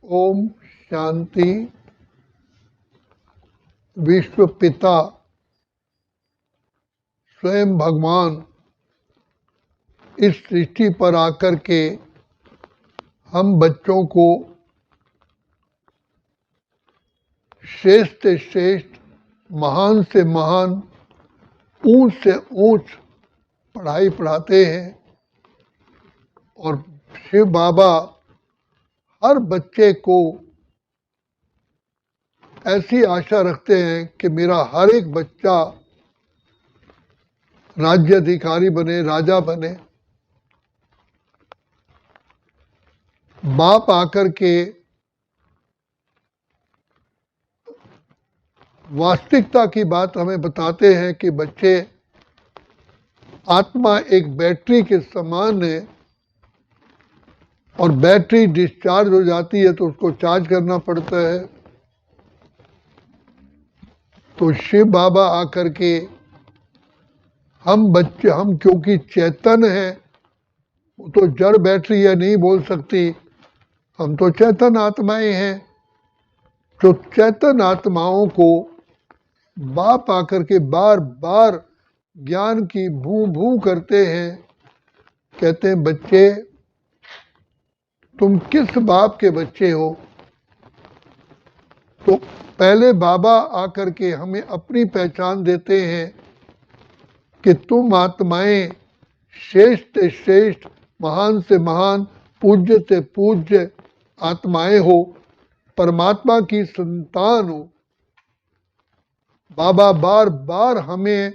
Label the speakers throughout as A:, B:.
A: ओम शांति। विश्व पिता स्वयं भगवान इस सृष्टि पर आकर के हम बच्चों को श्रेष्ठ से श्रेष्ठ, महान से महान, ऊंच से ऊंच पढ़ाई पढ़ाते हैं। और शिव बाबा हर बच्चे को ऐसी आशा रखते हैं कि मेरा हर एक बच्चा राज्य अधिकारी बने, राजा बने। बाप आकर के वास्तविकता की बात हमें बताते हैं कि बच्चे, आत्मा एक बैटरी के समान है और बैटरी डिस्चार्ज हो जाती है तो उसको चार्ज करना पड़ता है। तो शिव बाबा आकर के हम बच्चे, हम क्योंकि चेतन हैं, वो तो जड़ बैटरी है, नहीं बोल सकती, हम तो चेतन आत्माएं हैं। तो चेतन आत्माओं को बाप आकर के बार बार ज्ञान की भू भू करते हैं। कहते हैं बच्चे, तुम किस बाप के बच्चे हो? तो पहले बाबा आकर के हमें अपनी पहचान देते हैं कि तुम आत्माएं श्रेष्ठ से श्रेष्ठ, महान से महान, पूज्य से पूज्य आत्माएं हो, परमात्मा की संतान हो। बाबा बार बार हमें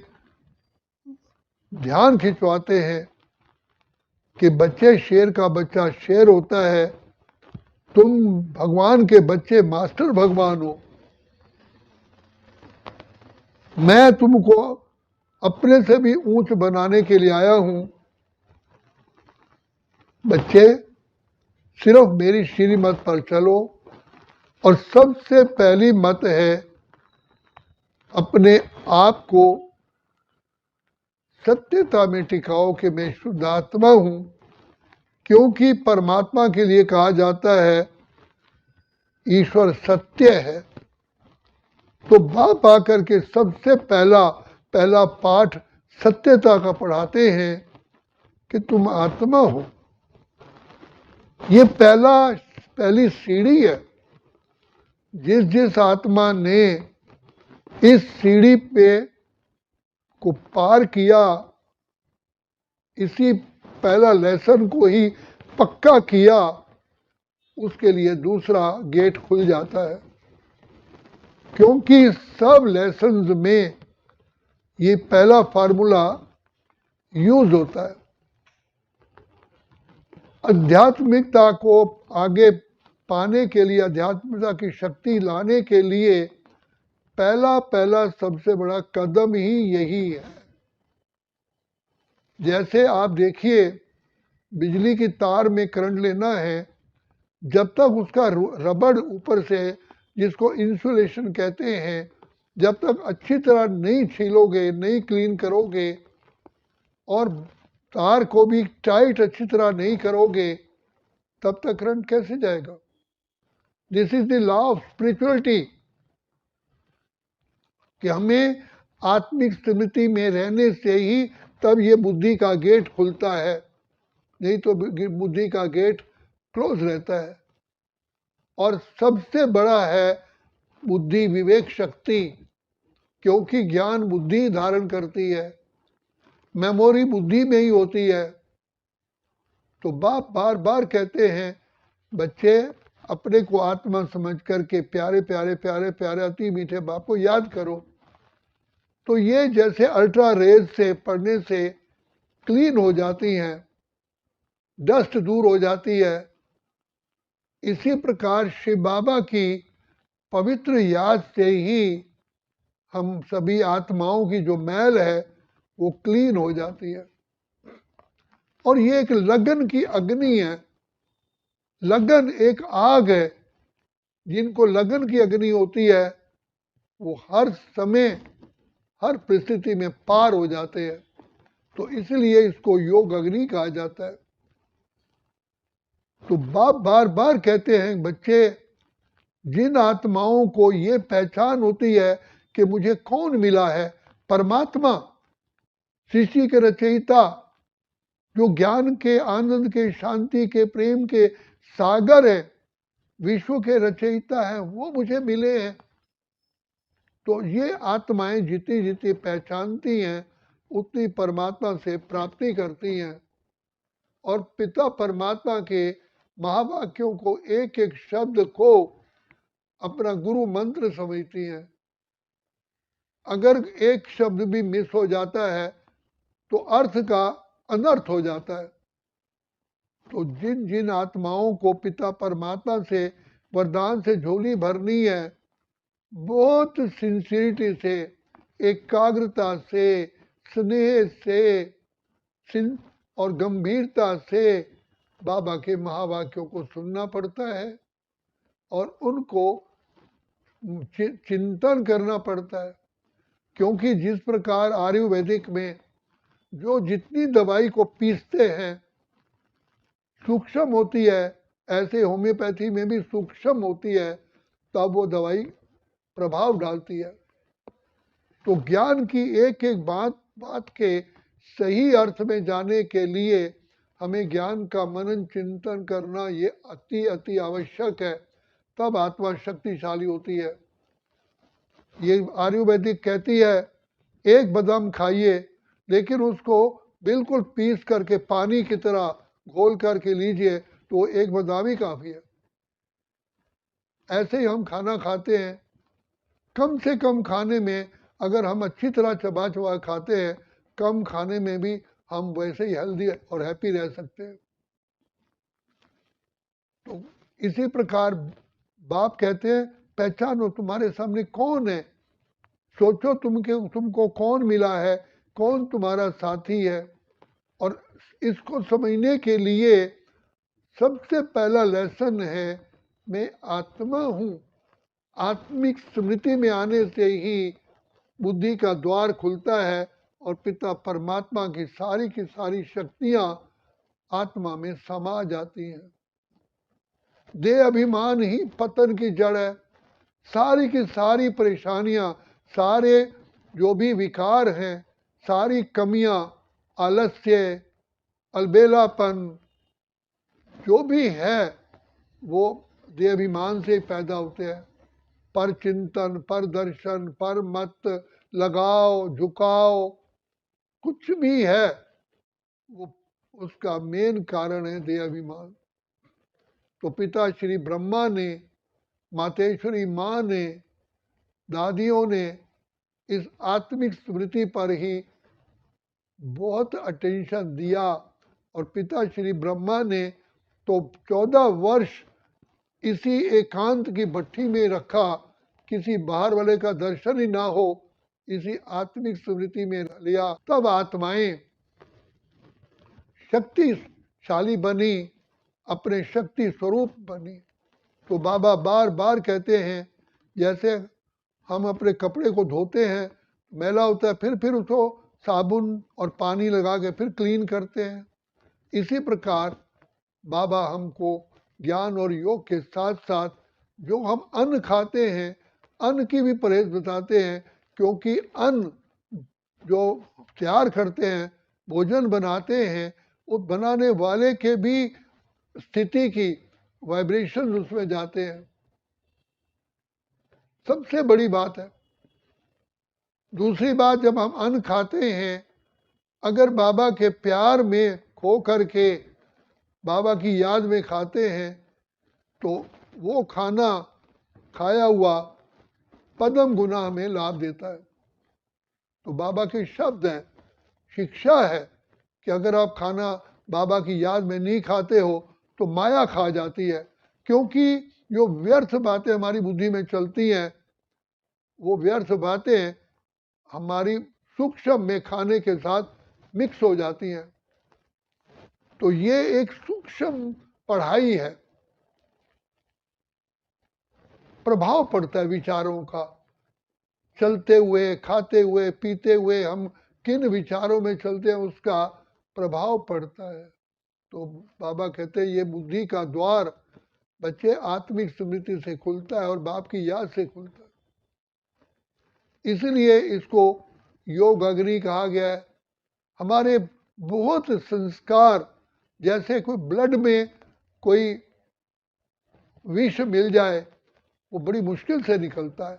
A: ध्यान खिंचवाते हैं कि बच्चे, शेर का बच्चा शेर होता है, तुम भगवान के बच्चे मास्टर भगवान हो। मैं तुमको अपने से भी ऊंच बनाने के लिए आया हूं। बच्चे, सिर्फ मेरी श्रीमत पर चलो। और सबसे पहली मत है अपने आप को सत्यता में टिकाओ कि मैं शुद्ध आत्मा हूं। क्योंकि परमात्मा के लिए कहा जाता है ईश्वर सत्य है। तो बाप आकर के सबसे पहला पाठ सत्यता का पढ़ाते हैं कि तुम आत्मा हो। ये पहली सीढ़ी है। जिस आत्मा ने इस सीढ़ी पे को पार किया, इसी पहला लेसन को ही पक्का किया, उसके लिए दूसरा गेट खुल जाता है। क्योंकि सब लेसन्स में ये पहला फार्मूला यूज होता है। आध्यात्मिकता को आगे पाने के लिए, आध्यात्मिकता की शक्ति लाने के लिए पहला सबसे बड़ा कदम ही यही है। जैसे आप देखिए, बिजली की तार में करंट लेना है, जब तक उसका रबड़ ऊपर से, जिसको इंसुलेशन कहते हैं, जब तक अच्छी तरह नहीं छीलोगे, नहीं क्लीन करोगे और तार को भी टाइट अच्छी तरह नहीं करोगे, तब तक करंट कैसे जाएगा? This is the law of spirituality कि हमें आत्मिक स्मृति में रहने से ही तब ये बुद्धि का गेट खुलता है, नहीं तो बुद्धि का गेट क्लोज रहता है। और सबसे बड़ा है बुद्धि विवेक शक्ति, क्योंकि ज्ञान बुद्धि धारण करती है, मेमोरी बुद्धि में ही होती है। तो बाप बार बार कहते हैं बच्चे, अपने को आत्मा समझ करके प्यारे प्यारे प्यारे प्यारे अति मीठे बाप को याद करो। तो ये जैसे अल्ट्रा रेज से पढ़ने से क्लीन हो जाती हैं, डस्ट दूर हो जाती है, इसी प्रकार शिव बाबा की पवित्र याद से ही हम सभी आत्माओं की जो मैल है वो क्लीन हो जाती है। और ये एक लगन की अग्नि है। लगन एक आग है। जिनको लगन की अग्नि होती है वो हर समय, हर परिस्थिति में पार हो जाते हैं। तो इसलिए इसको योग अग्नि कहा जाता है। तो बाप बार बार कहते हैं बच्चे, जिन आत्माओं को ये पहचान होती है कि मुझे कौन मिला है, परमात्मा, सृष्टि के रचयिता, जो ज्ञान के, आनंद के, शांति के, प्रेम के सागर है, विश्व के रचयिता है, वो मुझे मिले हैं। तो ये आत्माएं जितनी जितनी पहचानती हैं उतनी परमात्मा से प्राप्ति करती हैं और पिता परमात्मा के महावाक्यों को, एक एक शब्द को अपना गुरु मंत्र समझती हैं। अगर एक शब्द भी मिस हो जाता है तो अर्थ का अनर्थ हो जाता है। तो जिन जिन आत्माओं को पिता परमात्मा से वरदान से झोली भरनी है, बहुत सिंसियरिटी से, एकाग्रता से, स्नेह से और गंभीरता से बाबा के महावाक्यों को सुनना पड़ता है और उनको चिंतन करना पड़ता है। क्योंकि जिस प्रकार आयुर्वेदिक में जो जितनी दवाई को पीसते हैं सूक्ष्म होती है, ऐसे होम्योपैथी में भी सूक्ष्म होती है, तब वो दवाई प्रभाव डालती है। तो ज्ञान की एक एक बात के सही अर्थ में जाने के लिए हमें ज्ञान का मनन चिंतन करना ये अति अति आवश्यक है, तब आत्मा शक्तिशाली होती है। ये आयुर्वेदिक कहती है एक बादाम खाइए, लेकिन उसको बिल्कुल पीस करके पानी की तरह घोल करके लीजिए तो एक बादाम ही काफ़ी है। ऐसे ही हम खाना खाते हैं, कम से कम खाने में अगर हम अच्छी तरह चबा चबा खाते हैं, कम खाने में भी हम वैसे ही हेल्दी और हैप्पी रह सकते हैं। तो इसी प्रकार बाप कहते हैं पहचानो तुम्हारे सामने कौन है, सोचो तुमको कौन मिला है, कौन तुम्हारा साथी है। और इसको समझने के लिए सबसे पहला लेसन है मैं आत्मा हूँ। आत्मिक स्मृति में आने से ही बुद्धि का द्वार खुलता है और पिता परमात्मा की सारी शक्तियाँ आत्मा में समा जाती हैं। देह अभिमान ही पतन की जड़ है। सारी की सारी परेशानियां, सारे जो भी विकार हैं, सारी कमियां, आलस्य, अलबेलापन जो भी है वो देह अभिमान से पैदा होते हैं। पर चिंतन, पर दर्शन, पर मत, लगाव, झुकाव, कुछ भी है वो उसका मेन कारण है देह अभिमान। तो पिता श्री ब्रह्मा ने, मातेश्वरी माँ ने, दादियों ने इस आत्मिक स्मृति पर ही बहुत अटेंशन दिया और पिता श्री ब्रह्मा ने तो 14 वर्ष इसी एकांत की भट्टी में रखा, किसी बाहर वाले का दर्शन ही ना हो, इसी आत्मिक स्मृति में लिया। तब आत्माएं शक्तिशाली बनी, अपने शक्ति स्वरूप बनी। तो बाबा बार बार कहते हैं जैसे हम अपने कपड़े को धोते हैं, मैला होता है, फिर उसको साबुन और पानी लगा के फिर क्लीन करते हैं, इसी प्रकार बाबा हमको ज्ञान और योग के साथ साथ जो हम अन्न खाते हैं, अन्न की भी परहेज बताते हैं। क्योंकि अन्न जो तैयार करते हैं, भोजन बनाते हैं, उस बनाने वाले के भी स्थिति की वाइब्रेशन उसमें जाते हैं, सबसे बड़ी बात है। दूसरी बात, जब हम अन्न खाते हैं, अगर बाबा के प्यार में खो करके बाबा की याद में खाते हैं तो वो खाना खाया हुआ पदम गुना हमें लाभ देता है। तो बाबा के शब्द हैं, शिक्षा है कि अगर आप खाना बाबा की याद में नहीं खाते हो तो माया खा जाती है। क्योंकि जो व्यर्थ बातें हमारी बुद्धि में चलती हैं, वो व्यर्थ बातें हमारी सूक्ष्म में खाने के साथ मिक्स हो जाती हैं। तो ये एक सूक्ष्म पढ़ाई है, प्रभाव पड़ता है विचारों का। चलते हुए, खाते हुए, पीते हुए हम किन विचारों में चलते हैं उसका प्रभाव पड़ता है। तो बाबा कहते हैं ये बुद्धि का द्वार बच्चे आत्मिक स्मृति से खुलता है और बाप की याद से खुलता है। इसलिए इसको योग अग्नि कहा गया है। हमारे बहुत संस्कार, जैसे कोई ब्लड में कोई विष मिल जाए वो बड़ी मुश्किल से निकलता है,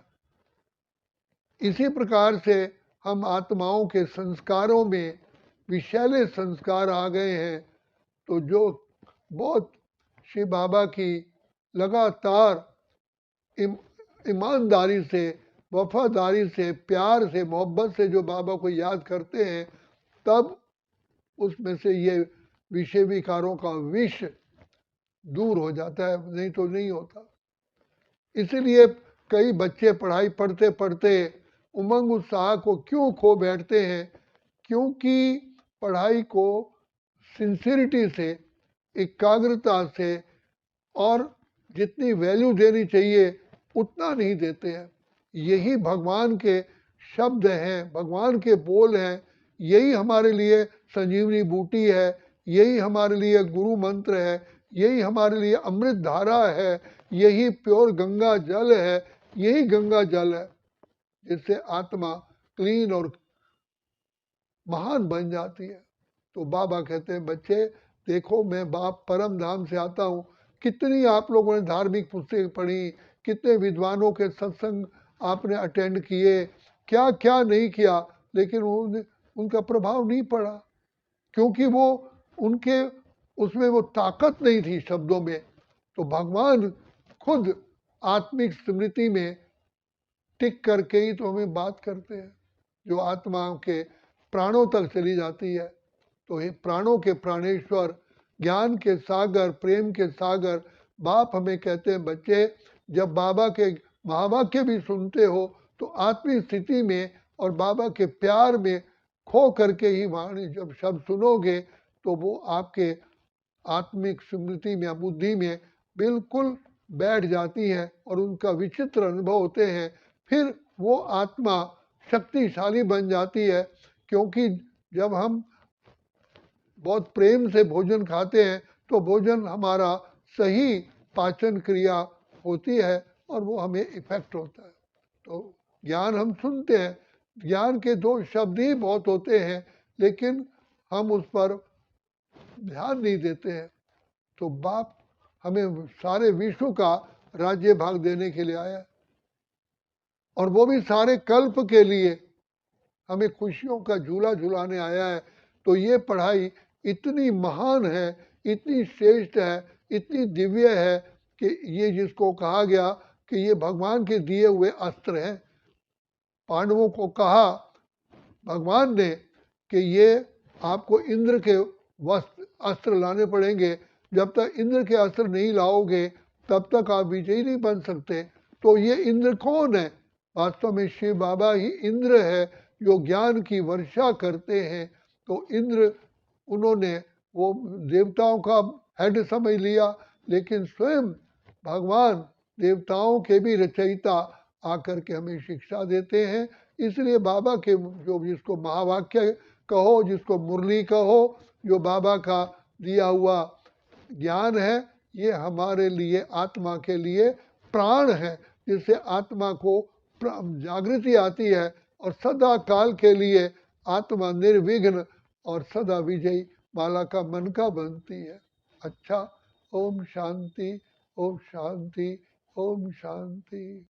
A: इसी प्रकार से हम आत्माओं के संस्कारों में विषैले संस्कार आ गए हैं। तो जो बहुत शिव बाबा की लगातार ईमानदारी से, वफादारी से, प्यार से, मोहब्बत से जो बाबा को याद करते हैं, तब उसमें से ये विषय विकारों का विष दूर हो जाता है, नहीं तो नहीं होता। इसीलिए कई बच्चे पढ़ाई पढ़ते पढ़ते उमंग उत्साह को क्यों खो बैठते हैं? क्योंकि पढ़ाई को सिंसियरिटी से, एकाग्रता से और जितनी वैल्यू देनी चाहिए उतना नहीं देते हैं। यही भगवान के शब्द हैं, भगवान के बोल हैं, यही हमारे लिए संजीवनी बूटी है, यही हमारे लिए गुरु मंत्र है, यही हमारे लिए अमृत धारा है, यही प्योर गंगा जल है, यही गंगा जल है जिससे आत्मा क्लीन और महान बन जाती है। तो बाबा कहते हैं बच्चे देखो, मैं बाप परम धाम से आता हूँ, कितनी आप लोगों ने धार्मिक पुस्तकें पढ़ी, कितने विद्वानों के सत्संग आपने अटेंड किए, क्या क्या नहीं किया, लेकिन उनका प्रभाव नहीं पड़ा, क्योंकि वो उनके उसमें वो ताकत नहीं थी शब्दों में। तो भगवान खुद आत्मिक स्मृति में टिक करके ही तो हमें बात करते हैं, जो आत्माओं के प्राणों तक चली जाती है। तो हे प्राणों के प्राणेश्वर, ज्ञान के सागर, प्रेम के सागर बाप हमें कहते हैं बच्चे, जब बाबा के महावाक्य भी सुनते हो तो आत्मिक स्थिति में और बाबा के प्यार में खो करके ही वाणी जब शब्द सुनोगे तो वो आपके आत्मिक स्मृति में, बुद्धि में बिल्कुल बैठ जाती है और उनका विचित्र अनुभव होते हैं। फिर वो आत्मा शक्तिशाली बन जाती है, क्योंकि जब हम बहुत प्रेम से भोजन खाते हैं तो भोजन हमारा सही पाचन क्रिया होती है और वो हमें इफेक्ट होता है। तो ज्ञान हम सुनते हैं, ज्ञान के दो शब्द ही बहुत होते हैं, लेकिन हम उस पर ध्यान नहीं देते हैं। तो बाप हमें सारे विश्व का राज्य भाग देने के लिए आया, और वो भी सारे कल्प के लिए हमें खुशियों का झूला झुलाने आया है। तो ये पढ़ाई इतनी महान है, इतनी श्रेष्ठ है, इतनी दिव्य है कि ये जिसको कहा गया कि ये भगवान के दिए हुए अस्त्र हैं। पांडवों को कहा भगवान ने कि ये आपको इंद्र के वस्त्र अस्त्र लाने पड़ेंगे, जब तक इंद्र के अस्त्र नहीं लाओगे तब तक आप विजयी नहीं बन सकते। तो ये इंद्र कौन है? वास्तव में शिव बाबा ही इंद्र है, जो ज्ञान की वर्षा करते हैं। तो इंद्र, उन्होंने वो देवताओं का हेड समझ लिया, लेकिन स्वयं भगवान देवताओं के भी रचयिता आकर के हमें शिक्षा देते हैं। इसलिए बाबा के जो, जिसको महावाक्य कहो, जिसको मुरली कहो, जो बाबा का दिया हुआ ज्ञान है, ये हमारे लिए, आत्मा के लिए प्राण है, जिससे आत्मा को जागृति आती है और सदा काल के लिए आत्मा निर्विघ्न और सदा विजयी माला का मन का बनती है। अच्छा, ओम शांति, ओम शांति, ओम शांति।